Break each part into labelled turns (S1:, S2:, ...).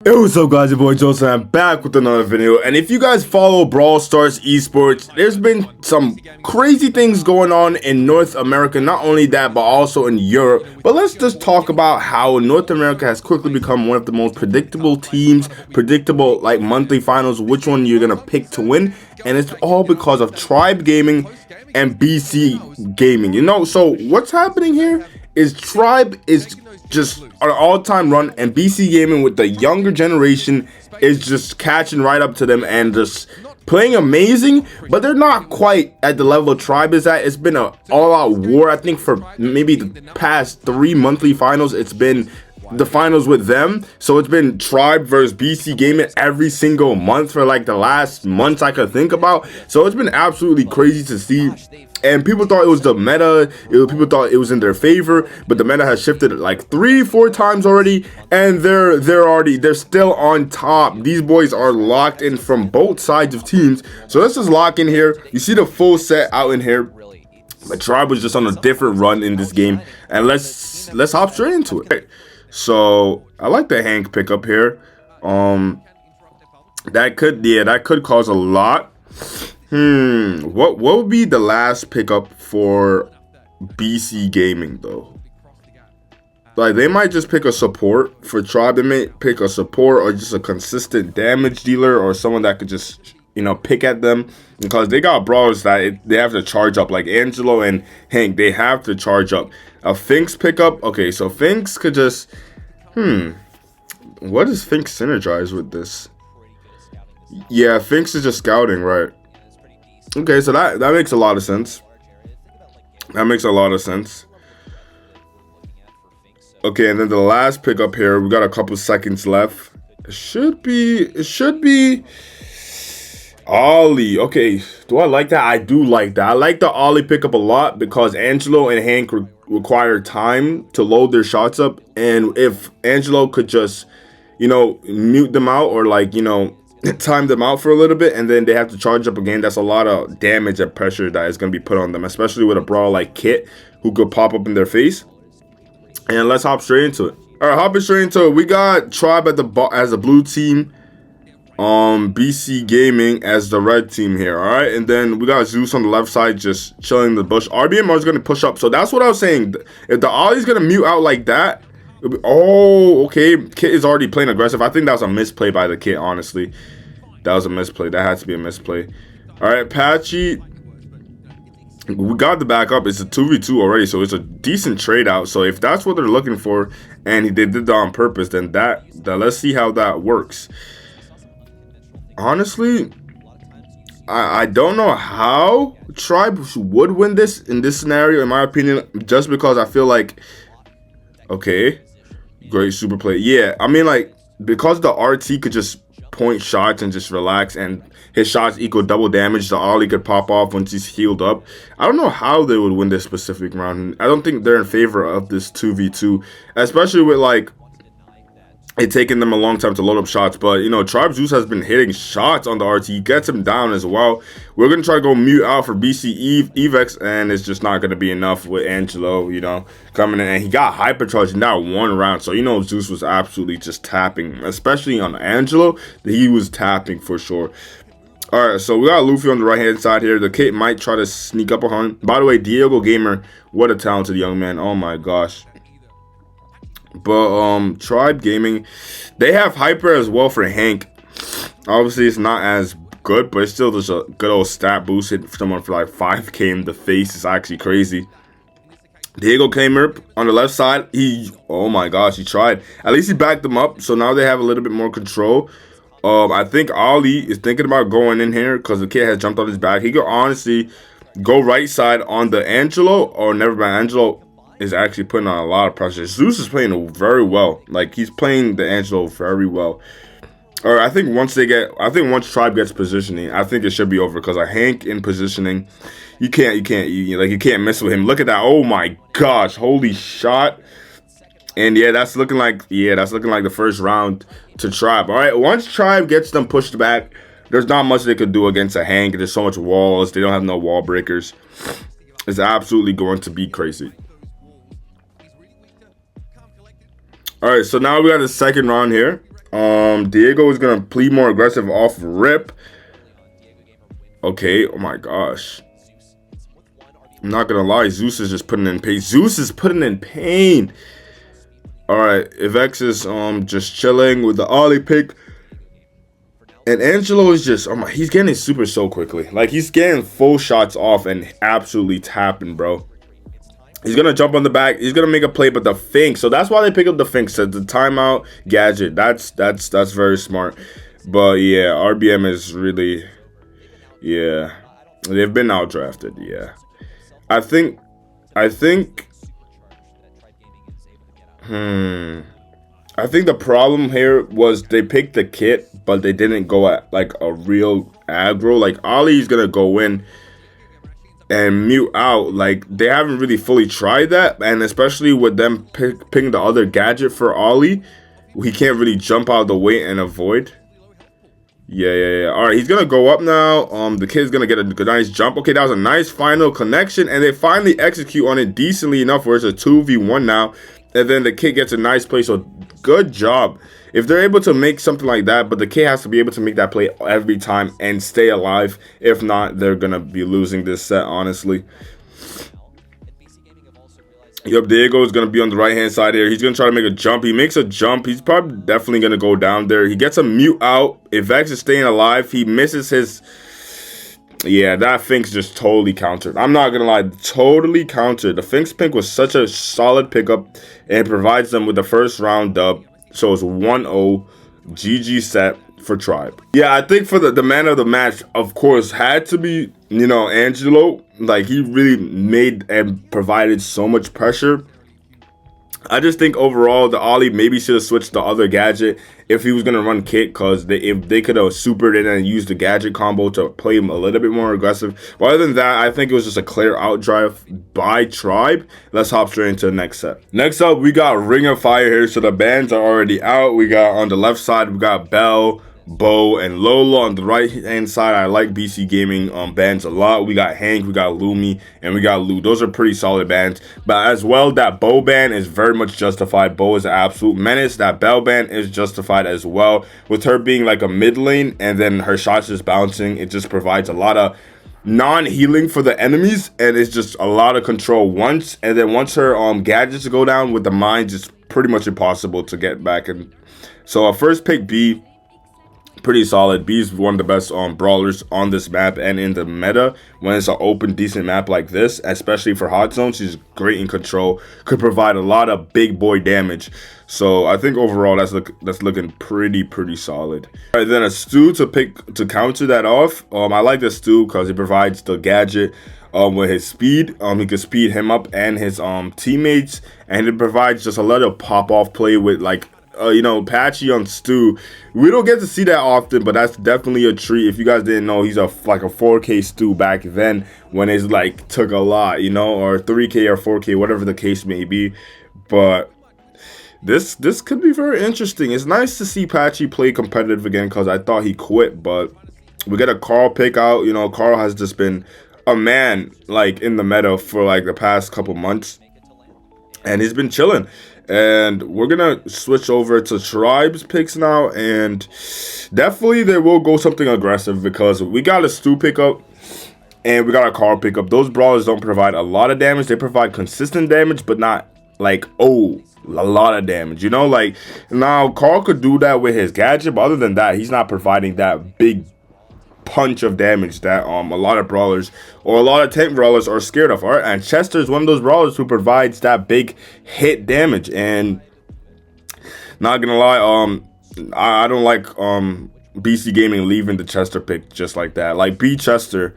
S1: Hey, what's up guys, your boy Joseph, I'm back with another video. And if you guys follow Brawl Stars esports, there's been some crazy things going on in North America. Not only that, but also in Europe. But let's just talk about how North America has quickly become one of the most predictable teams, predictable like monthly finals, which one you're gonna pick to win. And it's all because of Tribe Gaming and BC Gaming. You know, so what's happening here is Tribe is just an all-time run, and BC Gaming with the younger generation is just catching right up to them and just playing amazing, but they're not quite at the level Tribe is at. It's been an all-out war. I think for maybe the past 3 monthly finals, it's been the finals with them. So it's been Tribe versus BC Gaming every single month for like the last months I could think about. So it's been absolutely crazy to see. And people thought it was the meta, people thought it was in their favor, but the meta has shifted like 3-4 times already, and they're still on top. These boys are locked in from both sides of teams. So let's just lock in here. You see the full set out in here. But Tribe was just on a different run in this game, and let's hop straight into it. So I like the Hank pickup here. That could cause a lot. What would be the last pickup for BC Gaming though? Like they might just pick a support for Tribe. They may pick a support or just a consistent damage dealer or someone that could just, you know, pick at them, because they got brawlers that they have to charge up, like Angelo and Hank. They have to charge up. A Finks pickup. Okay, so Finks could just what does Finks synergize with this? Yeah, Finks is just scouting, right? Okay, so that makes a lot of sense. That makes a lot of sense. Okay, and then the last pickup here, we got a couple seconds left. It should be Ollie. Okay, do I like that? I do like that. I like the Ollie pickup a lot because Angelo and Hank require time to load their shots up, and if Angelo could just, you know, mute them out or like, you know, time them out for a little bit, and then they have to charge up again. That's a lot of damage and pressure that is going to be put on them, especially with a brawl like Kit who could pop up in their face. And let's hop straight into it. All right, hopping straight into it. We got Tribe at the as a blue team, BC Gaming as the red team here. All right, and then we got Zeus on the left side just chilling in the bush. RBMR is going to push up, so that's what I was saying. If the Ollie's going to mute out like that, oh, okay. Kit is already playing aggressive. I think that was a misplay by the Kit, honestly. That was a misplay. That had to be a misplay. All right, Patchy. We got the backup. It's a 2v2 already, so it's a decent trade out. So if that's what they're looking for, and they did that on purpose, then that let's see how that works. Honestly, I don't know how Tribe would win this in this scenario, in my opinion, just because I feel like, okay, great super play. Yeah, I mean, like, because the RT could just point shots and just relax, and his shots equal double damage, the Ollie could pop off once he's healed up. I don't know how they would win this specific round. I don't think they're in favor of this 2v2, especially with like it taking them a long time to load up shots. But you know, Tribe Zeus has been hitting shots on the RT. He gets him down as well. We're gonna try to go mute out for BC Evex, and it's just not gonna be enough with Angelo, you know, coming in. And he got hypercharged in that one round, so you know Zeus was absolutely just tapping, especially on Angelo. He was tapping for sure. All right, so we got Luffy on the right hand side here. The Kid might try to sneak up on him. By the way, Diego Gamer, what a talented young man. Oh my gosh. But Tribe Gaming, they have hyper as well for Hank. Obviously it's not as good, but it's still just a good old stat boost. Hit someone for like 5k in the face is actually crazy. Diego Gamer on the left side, oh my gosh, he tried. At least he backed them up, so now they have a little bit more control. I think Ollie is thinking about going in here because the kid has jumped on his back. He could honestly go right side on the Angelo, or never mind, Angelo is actually putting on a lot of pressure. Zeus is playing very well. Like, he's playing the Angelo very well. Or I think once Tribe gets positioning, I think it should be over, because a Hank in positioning, you can't mess with him. Look at that. Oh my gosh, holy shot. And yeah, that's looking like the first round to Tribe. All right, once Tribe gets them pushed back, there's not much they could do against a Hank. There's so much walls. They don't have no wall breakers. It's absolutely going to be crazy. All right, so now we got the second round here. Diego is gonna play more aggressive off rip. Okay, oh my gosh. I'm not gonna lie, Zeus is just putting in pain. Zeus is putting in pain. Alright, Ivex is just chilling with the Ollie pick. And Angelo is just, oh my, he's getting his super so quickly. Like, he's getting full shots off and absolutely tapping, bro. He's gonna jump on the back. He's gonna make a play, but the Fink. So that's why they pick up the Fink. So the timeout gadget. That's very smart. But yeah, RBM is really, yeah, they've been outdrafted. Yeah, I think, I think the problem here was they picked the kit, but they didn't go at like a real aggro. Like Ollie's gonna go in and mute out. Like they haven't really fully tried that, and especially with them picking the other gadget for Ollie, he can't really jump out of the way and avoid. Yeah. All right, he's gonna go up now. The kid's gonna get a nice jump. Okay, that was a nice final connection, and they finally execute on it decently enough where it's a 2v1 now, and then the kid gets a nice play. So good job if they're able to make something like that, but the kid has to be able to make that play every time and stay alive. If not, they're gonna be losing this set, honestly. Yep, Diego is going to be on the right-hand side here. He's going to try to make a jump. He makes a jump. He's probably definitely going to go down there. He gets a mute out. If Vex is staying alive, he misses his... Yeah, that Fink's just totally countered. I'm not going to lie. Totally countered. The Fink's pick was such a solid pickup, and it provides them with the first round dub. So it's 1-0. GG set for Tribe. Yeah, I think for the man of the match, of course, had to be, you know, Angelo. Like, he really made and provided so much pressure. I just think overall, the Ollie maybe should have switched the other gadget if he was going to run kit, because if they could have supered it and used the gadget combo to play him a little bit more aggressive. But other than that, I think it was just a clear outdrive by Tribe. Let's hop straight into the next set. Next up, we got Ring of Fire here. So the bans are already out. We got on the left side, we got Bell, Bo, and Lola. On the right hand side, I like BC Gaming bands a lot. We got Hank, we got Lumi, and we got Lou. Those are pretty solid bands. But as well, that Bo band is very much justified. Bo is an absolute menace. That Bell band is justified as well, with her being like a mid lane and then her shots just bouncing. It just provides a lot of non-healing for the enemies, and it's just a lot of control once. And then once her gadgets go down with the mines, it's pretty much impossible to get back. And so first pick B, pretty solid. B is one of the best brawlers on this map and in the meta when it's an open, decent map like this, especially for hot zone. She's great in control, could provide a lot of big boy damage. So I think overall that's looking pretty solid. All right, then a Stu to counter that off. I like the Stu because he provides the gadget with his speed. He can speed him up and his teammates, and it provides just a little pop off play with like you know, Patchy on Stu. We don't get to see that often, but that's definitely a treat. If you guys didn't know, he's like a 4K Stu back then when it's like took a lot, you know, or 3K or 4K, whatever the case may be. But this could be very interesting. It's nice to see Patchy play competitive again because I thought he quit, but we get a Carl pick out. You know, Carl has just been a man like in the meta for like the past couple months, and he's been chilling. And we're gonna switch over to Tribe's picks now, and definitely they will go something aggressive because we got a Stu pickup and we got a Carl pickup. Those brawlers don't provide a lot of damage. They provide consistent damage, but not like a lot of damage, you know. Like now Carl could do that with his gadget, but other than that, he's not providing that big punch of damage that a lot of brawlers or a lot of tank brawlers are scared of. All right, and Chester is one of those brawlers who provides that big hit damage. And not gonna lie, I don't like BC Gaming leaving the Chester pick just like that. Like B Chester,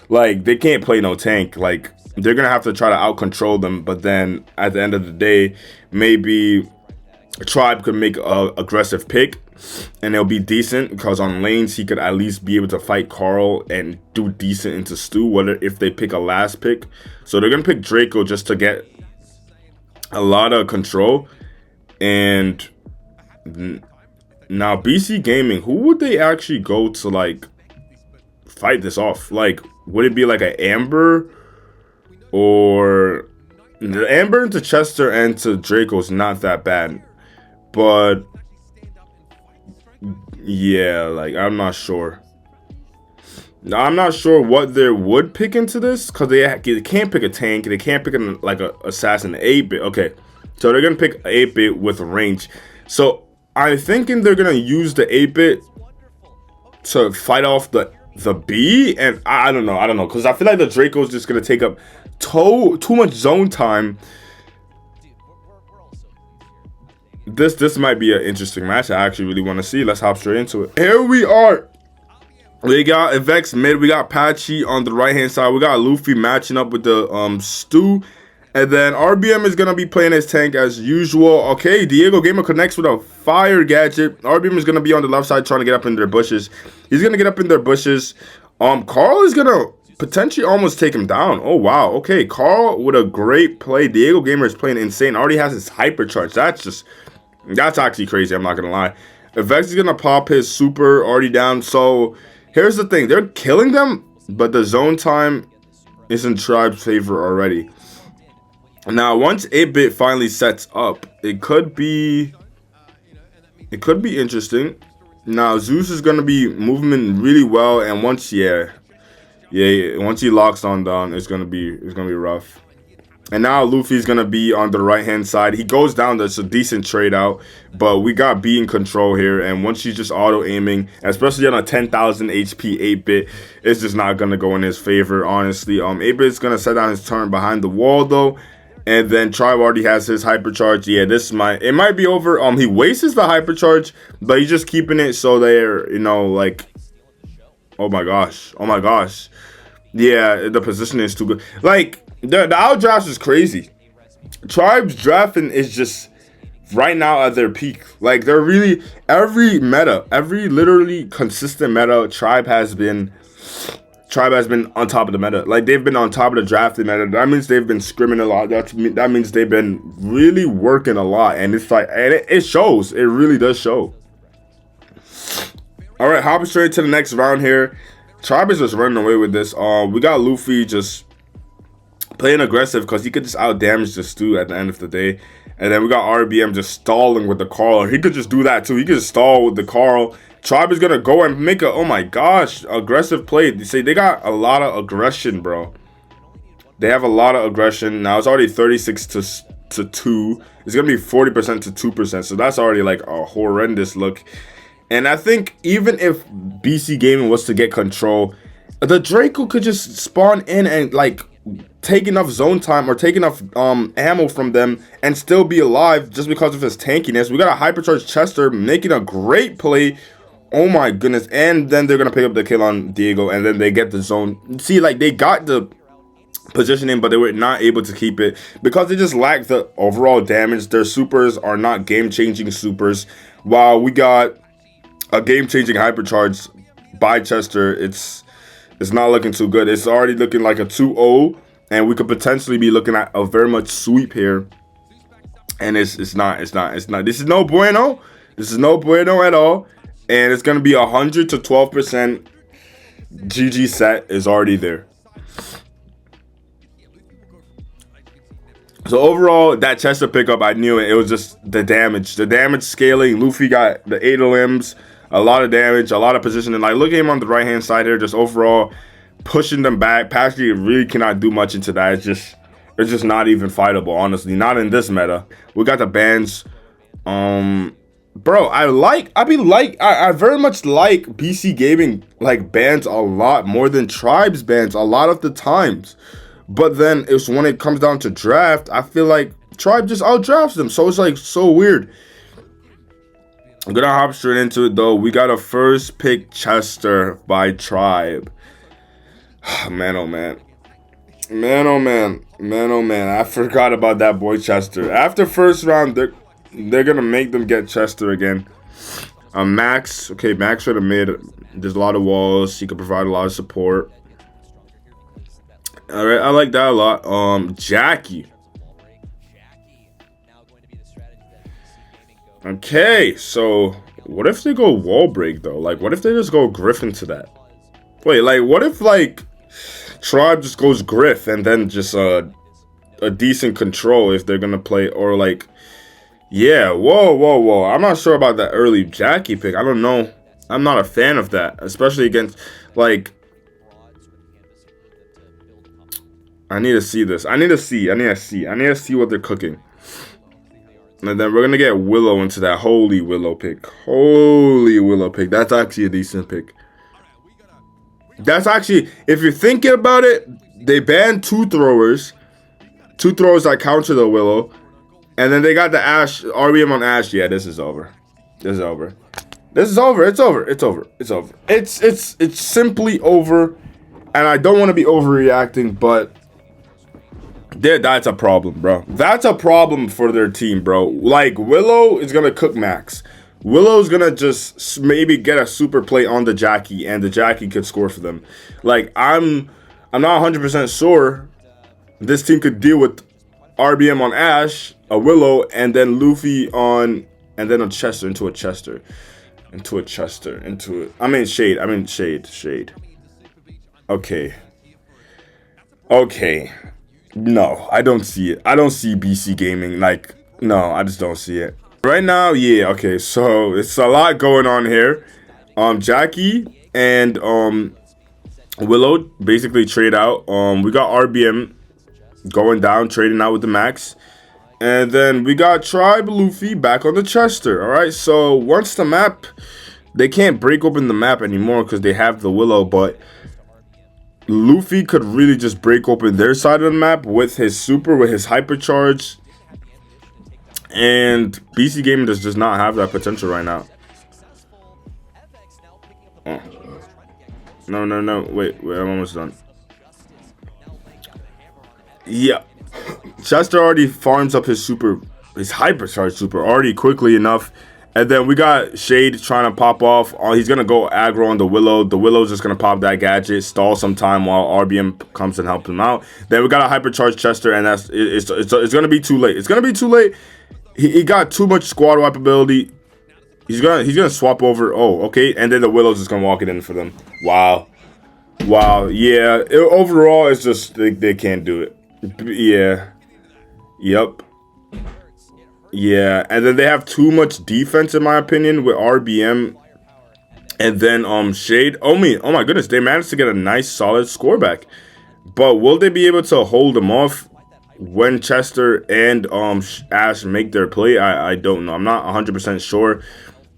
S1: like they can't play no tank. Like they're gonna have to try to out control them, but then at the end of the day, maybe Tribe could make a aggressive pick and it'll be decent because on lanes he could at least be able to fight Carl and do decent into Stu, whether if they pick a last pick. So they're gonna pick Draco just to get a lot of control. And now BC Gaming, who would they actually go to like fight this off? Like would it be like an Amber, or the Amber into Chester and to Draco is not that bad, but Yeah, like I'm not sure. Now, I'm not sure what they would pick into this because they can't pick a tank. They can't pick like a assassin 8-bit. Okay, so they're gonna pick 8-bit with range. So I'm thinking they're gonna use the 8-bit to fight off the B, and I don't know, because I feel like the Draco's just gonna take up too much zone time. This might be an interesting match. I actually really want to see. Let's hop straight into it. Here we are. We got Vex mid. We got Patchy on the right hand side. We got Luffy matching up with the Stu. And then RBM is going to be playing his tank as usual. Okay, Diego Gamer connects with a fire gadget. RBM is going to be on the left side trying to get up in their bushes. He's going to get up in their bushes. Carl is going to potentially almost take him down. Oh, wow. Okay, Carl with a great play. Diego Gamer is playing insane. Already has his hypercharge. That's actually crazy. I'm not going to lie. Vex is going to pop his super already down. So here's the thing. They're killing them, but the zone time is in Tribe's favor already. Now, once 8-bit finally sets up, it could be interesting. Now, Zeus is gonna be moving really well, and once once he locks on down, it's gonna be rough. And now Luffy's gonna be on the right hand side. He goes down. That's a decent trade out, but we got B in control here. And once he's just auto aiming, especially on a 10,000 HP 8-bit, it's just not gonna go in his favor. Honestly, 8-bit is gonna set down his turn behind the wall though. And then Tribe already has his hypercharge. Yeah, it might be over. He wastes the hypercharge, but he's just keeping it so they're, like, oh my gosh. Yeah, the position is too good. Like, the outdrafts is crazy. Tribe's drafting is just right now at their peak. Like, they're really, every literally consistent meta, Tribe has been on top of the meta. Like, they've been on top of the drafting meta. That means they've been scrimming a lot. That means they've been really working a lot. And it's like, and it shows. It really does show. All right, hopping straight to the next round here. Tribe is just running away with this. We got Luffy just playing aggressive because he could just out damage the Stu at the end of the day. And then we got RBM just stalling with the Carl. He could just do that too. He could just stall with the Carl. Tribe is gonna go and make a, oh my gosh, aggressive play. You see, they got a lot of aggression, bro. They have a lot of aggression. Now it's already 36 to 2. It's gonna be 40% to 2%. So that's already like a horrendous look. And I think even if BC Gaming was to get control, the Draco could just spawn in and like take enough zone time or take enough ammo from them and still be alive just because of his tankiness. We got a hypercharged Chester making a great play. Oh my goodness. And then they're gonna pick up the kill on Diego, and then they get the zone. See, like, they got the positioning, but they were not able to keep it because they just lacked the overall damage. Their supers are not game-changing supers, while we got a game-changing hypercharge by Chester. It's not looking too good. It's already looking like a 2-0, and we could potentially be looking at a very much sweep here. And it's not. This is no bueno. This is no bueno at all. And it's gonna be 100 to 12%. GG set is already there. So overall, that Chester pickup, I knew it. It was just the damage. The damage scaling. Luffy got the 8 limbs, a lot of damage, a lot of positioning. Like, look at him on the right-hand side here, just overall pushing them back. Patchy really cannot do much into that. It's just not even fightable, honestly. Not in this meta. We got the bans. Bro, I very much like BC Gaming like bans a lot more than Tribes bans a lot of the times. But then it's when it comes down to draft, I feel like Tribe just outdrafts them. So it's like so weird. I'm gonna hop straight into it though. We got a first pick Chester by Tribe. Man, oh man. Man, oh man. Man, oh man. I forgot about that boy Chester. After first round, they're gonna make them get Chester again. Max. Okay, Max for the mid. There's a lot of walls. He can provide a lot of support. Alright, I like that a lot. Jackie. Okay, so what if they go wall break though? Like, what if they just go Griffin to that? Wait, like, what if like Tribe just goes Griff and then just a decent control if they're gonna play, or like Yeah, whoa, whoa, whoa. I'm not sure about that early Jackie pick. I don't know. I'm not a fan of that, especially against, like, I need to see this. I need to see. I need to see. I need to see what they're cooking. And then we're going to get Willow into that holy Willow pick. Holy Willow pick. That's actually a decent pick. That's actually, if you're thinking about it, they banned two throwers. Two throwers that counter the Willow. And then they got the Ash, RBM on Ash. Yeah, this is over. This is over. This is over. It's over. It's over. It's over. It's simply over. And I don't want to be overreacting, but that's a problem, bro. That's a problem for their team, bro. Like, Willow is gonna cook Max. Willow's gonna just maybe get a super play on the Jackie, and the Jackie could score for them. Like, I'm not 100% sure this team could deal with RBM on Ash, a Willow, and then Luffy on, and then a Chester, into a Chester. I mean Shade. Okay. No, I don't see it. I don't see BC Gaming. Like, no, I just don't see it. Right now, yeah, okay, so it's a lot going on here. Jackie and Willow basically trade out. We got RBM going down, trading out with the Max. And then we got Tribe Luffy back on the Chester. Alright, so once the map, they can't break open the map anymore because they have the Willow, but Luffy could really just break open their side of the map with his super, with his hypercharge. And BC Gaming does not have that potential right now. Oh. No. Wait, I'm almost done. Yeah. Chester already farms up his super, his hypercharge super already quickly enough. And then we got Shade trying to pop off. He's going to go aggro on the Willow. The Willow's just going to pop that gadget, stall some time while RBM comes and helps him out. Then we got a hypercharge Chester, and it's going to be too late. It's going to be too late. He got too much squad wipe ability. He's gonna swap over. Oh, okay. And then the Willow's just going to walk it in for them. Wow. Yeah. Overall, it's just they can't do it. Yeah. Yep. Yeah, and then they have too much defense, in my opinion, with RBM. And then Shade. Oh my goodness, they managed to get a nice solid score back. But will they be able to hold them off when Chester and Ash make their play? I don't know. I'm not 100% sure.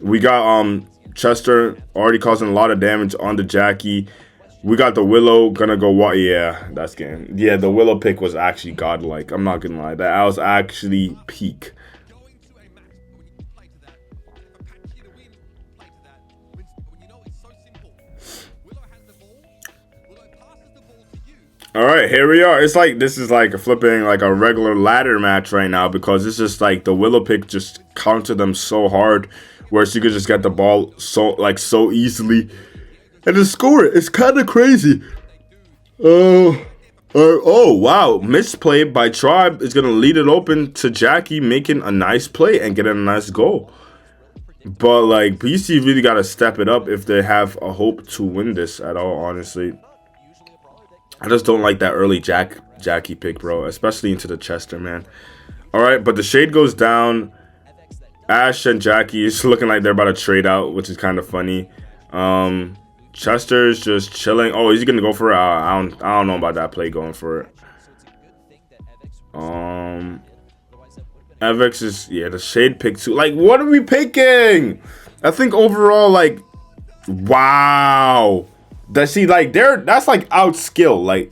S1: We got Chester already causing a lot of damage on the Jackie. We got the Willow gonna go what? Yeah, that's game. Yeah, the Willow pick was actually godlike. I'm not gonna lie. That was actually peak. All right, here we are. It's like this is like flipping like a regular ladder match right now because it's just like the Willow pick just countered them so hard, where she could just get the ball so easily and just score it. It's kind of crazy. Oh wow, misplay by Tribe is gonna lead it open to Jackie making a nice play and getting a nice goal. But like BC really gotta step it up if they have a hope to win this at all, honestly. I just don't like that early Jackie pick, bro. Especially into the Chester, man. Alright, but the Shade goes down. Ash and Jackie is looking like they're about to trade out, which is kind of funny. Chester's just chilling. Oh, he's gonna go for it. I don't know about that play going for it. Avex is, yeah, the Shade pick too. Like, what are we picking? I think overall, like, wow. That's like out skill. Like,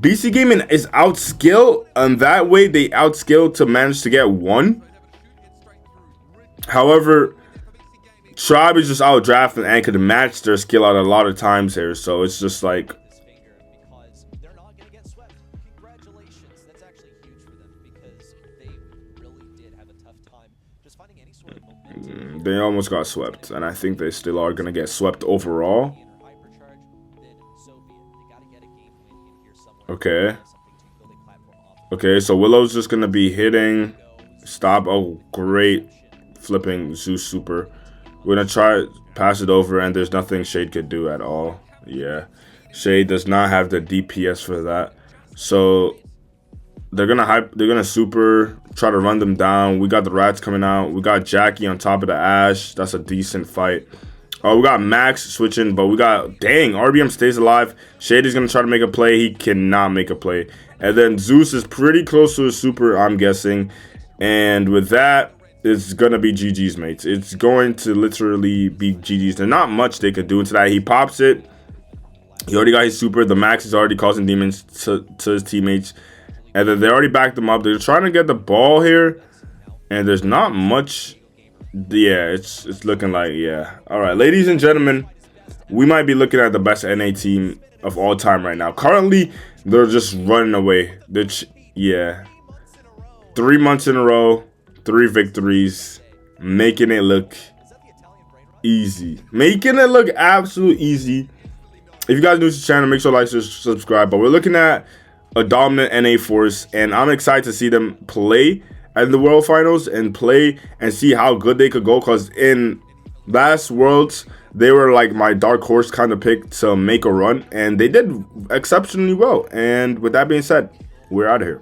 S1: BC Gaming is out skill, and that way they out skill to manage to get one. However, Tribe is just out drafting and could match their skill out a lot of times here, so it's just like they almost got swept, and I think they still are gonna get swept overall. Okay, so Willow's just gonna be hitting stop. Oh, great flipping Zeus super. We're gonna try pass it over, and there's nothing Shade could do at all. Yeah, Shade does not have the DPS for that. So They're gonna super try to run them down. We got the Rats coming out. We got Jackie on top of the Ash. That's a decent fight. We got Max switching, but we got, dang, RBM stays alive. Shady's gonna try to make a play. He cannot make a play. And then Zeus is pretty close to a super, I'm guessing. And with that, it's gonna be GG's, mates. It's going to literally be GG's. There's not much they could do into that. He pops it. He already got his super. The Max is already causing demons to his teammates. And then they already backed them up. They're trying to get the ball here. And there's not much. Yeah, it's looking like, yeah. All right, ladies and gentlemen, we might be looking at the best NA team of all time right now. Currently, they're just running away. Yeah. 3 months in a row, 3 victories, making it look easy. Making it look absolute easy. If you guys are new to the channel, make sure to like, subscribe. But we're looking at a dominant NA force, and I'm excited to see them play at the World Finals and play and see how good they could go, because in last Worlds, they were like my dark horse kind of pick to make a run, and they did exceptionally well. And with that being said, we're out of here.